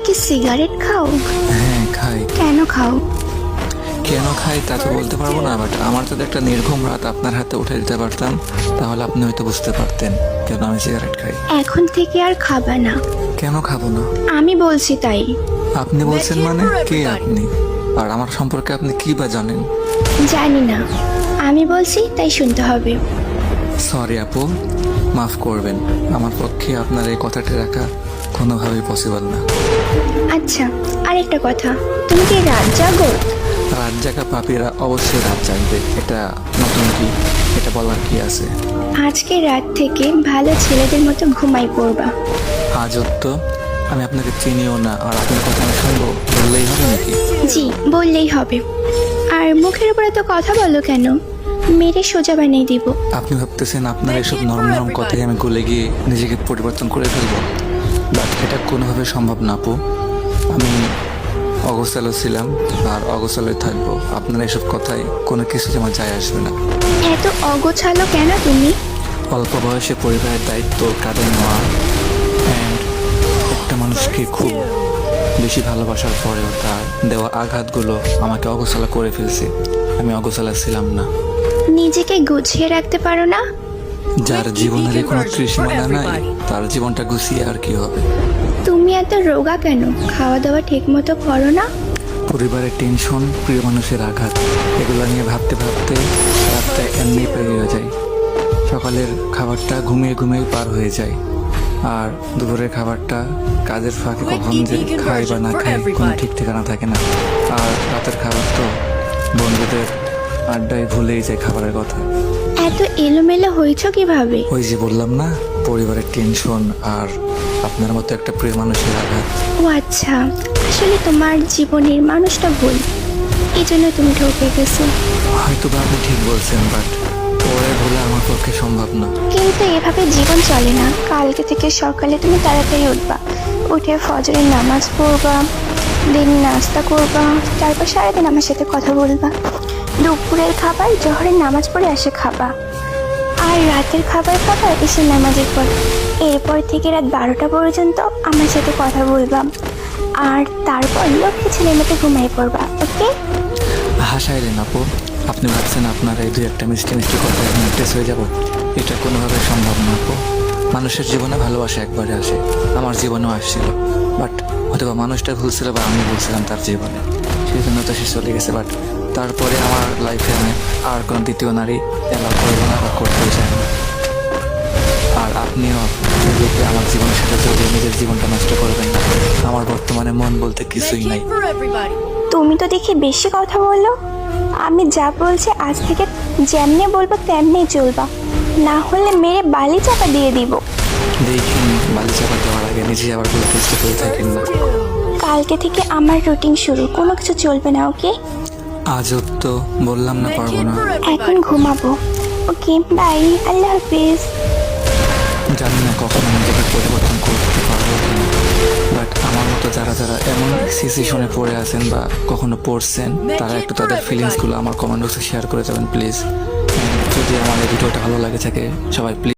কি সিগারেট খাও? হ্যাঁ খাই। কেন খাও? কেন খাই তা তো বলতে পারবো না, বাট আমার যদি একটা নির্ঘুম রাত আপনার হাতে উঠে দিতে পারতাম তাহলে আপনি হয়তো বুঝতে পারতেন কেন আমি সিগারেট খাই। এখন থেকে আর খাবা না। কেন খাবো না? আমি বলছি তাই। আপনি বলছেন মানে? কে আপনি? আর আমার সম্পর্কে আপনি কি বা জানেন? জানি না, আমি বলছি তাই শুনতে হবে। সরি আপু, মাফ করবেন, আমার পক্ষে আপনার এই কথাটি রাখা কোনোভাবেই পসিবল না। আচ্ছা, আরেকটা কথা, তুমি কি রাত জাগো? রাত জাগা পাপীরা অবশ্যই রাত জাগবে, এটা নতুন কি? এটা বলার কি আছে? আজকে রাত থেকে ভালো ছেলেদের মতো ঘুমাই পড়বা। আজও তো আমি আপনাকে চিনিও না, আর আপনার কথা আমি শুনবো বললেই হবে নাকি? জি, বললেই হবে। আর মুখের উপরে তো কথা বলো কেন? মেরে সোজা বানিয়ে দিব। আপনি ভাবতেছেন আপনার এসব নরম নরম কথায় আমি গলে গিয়ে নিজেকে পরিবর্তন করে ফেলবো, বাট এটা কোনোভাবে সম্ভব না আপু। আমি অগোছালো ছিলাম আর অগোছালোই থাকবো, আপনার এসব কথায় কোনো কিছুতে আমার যায় আসবে না। এত অগোছালো কেন তুমি? অল্প বয়সে পরিবারের দায়িত্ব কাঁধে নেওয়া অ্যান্ড একটা মানুষকে খুব বেশি ভালোবাসার পরেও তার দেওয়া আঘাতগুলো আমাকে অগোছালো করে ফেলছে। আমি অগোছালো ছিলাম না। নিজেকে গুছিয়ে রাখতে পারো না? যার জীবনের কোনো তৃষ্ণা নাই তার জীবনটা গুছিয়ে আর কি হবে? তুমি এত রোগা কেন? খাওয়া দাওয়া ঠিক মতো করো না? পরিবারের টেনশন, প্রিয় মানুষের আঘাত, এগুলো নিয়ে ভাবতে ভাবতে রাতটা এমনি পেরিয়ে যায়। সকালের খাবারটা ঘুমিয়ে ঘুমিয়ে পার হয়ে যায়, আর দুপুরের খাবারটা কাজের ফাঁকে কখন যে খাই বা না খাই কোনো ঠিক ঠিকানা থাকে না। আর রাতের খাবার তো বন্ধুদের আড্ডায় ভুলেই যায় খাবারের কথা। এত এলোমেলো হয়েছ কিভাবে? ওই যে বললাম না, পরিবারের টেনশন আর আপনার মতো একটা প্রিয় মানুষের আঘাত। ও আচ্ছা, আসলে তোমার জীবনের মানুষটা ভুল, এই জন্য তুমি ঠকে গেছো। হয়তো বা আপনি ঠিক বলছেন, বাট পরে ভুলে আমার পক্ষে সম্ভব না। কিন্তু এভাবে জীবন চলে না। কালকে থেকে সকালে তুমি তাড়াতাড়ি উঠবা, উঠে ফজরের নামাজ পড়বা, দিন নাস্তা করবা, তারপর সারাদিন আমার সাথে কথা বলবা। দুপুরের খাবার জোহরের নামাজ পড়ে এসে খাবা, আর রাতের খাবার খাবা এসে নামাজের পর। এরপর থেকে রাত 12টা পর্যন্ত আমার সাথে কথা বলবা, আর তারপর লক্ষ্মী ছেলের মতো ঘুমাই পড়বা। ওকে? হাসাইলেন আপু, আপনি ভাবছেন আপনার এই দুই একটা মিষ্টি মিষ্টি কথায় আমি ইমপ্রেস হয়ে যাব? এটা কোনোভাবে সম্ভব না আপু। মানুষের জীবনে ভালোবাসা একবারে আসে, আমার জীবনেও আসছিল, বাট হয়তো মানুষটা ভুল ছিল বা আমি ভুলছিলাম তার জীবনে, সেই জন্য তো সে চলে গেছে। বাট তারপরে আমার লাইফে আমি আর কোনো দ্বিতীয় নারী এলাও করবো না বা করতেও চাই না। আর আপনিও নিজেকে আমার জীবনের সাথে জড়িয়ে নিজের জীবনটা নষ্ট করবেন না। আমার বর্তমানে মন বলতে কিছুই নাই। তুমি তো দেখি বেশি কথা বলো। আমি যা বলছি আজ থেকে যেমনি বলবো তেমনি চলবা, না হলে মেরে বালি চাপা দিয়ে দিব। দেখুন, বালি চাপা দেওয়ার আগে নিজে আবার বলতে চেষ্টা করে থাকেন না। কালকে থেকে আমার রুটিন শুরু, কোনো কিছু চলবে না। ওকে? আজব তো, বললাম না পারবো না। এখন ঘুমাবো। ওকে, বাই, আল্লাহ হাফিজ। জানি না কখন আমি নিজেকে পরিবর্তন করতে পারবো কিনা, বাট আমার মতো যারা যারা এমন সিচুয়েশনে পড়ে আছেন বা কখনো পড়ছেন, তারা একটু তাদের ফিলিংসগুলো আমার কমেন্ট বক্সে শেয়ার করে যাবেন প্লিজ। যদি আমার এই ভিডিওটা ভালো লাগে থাকে, সবাই প্লিজ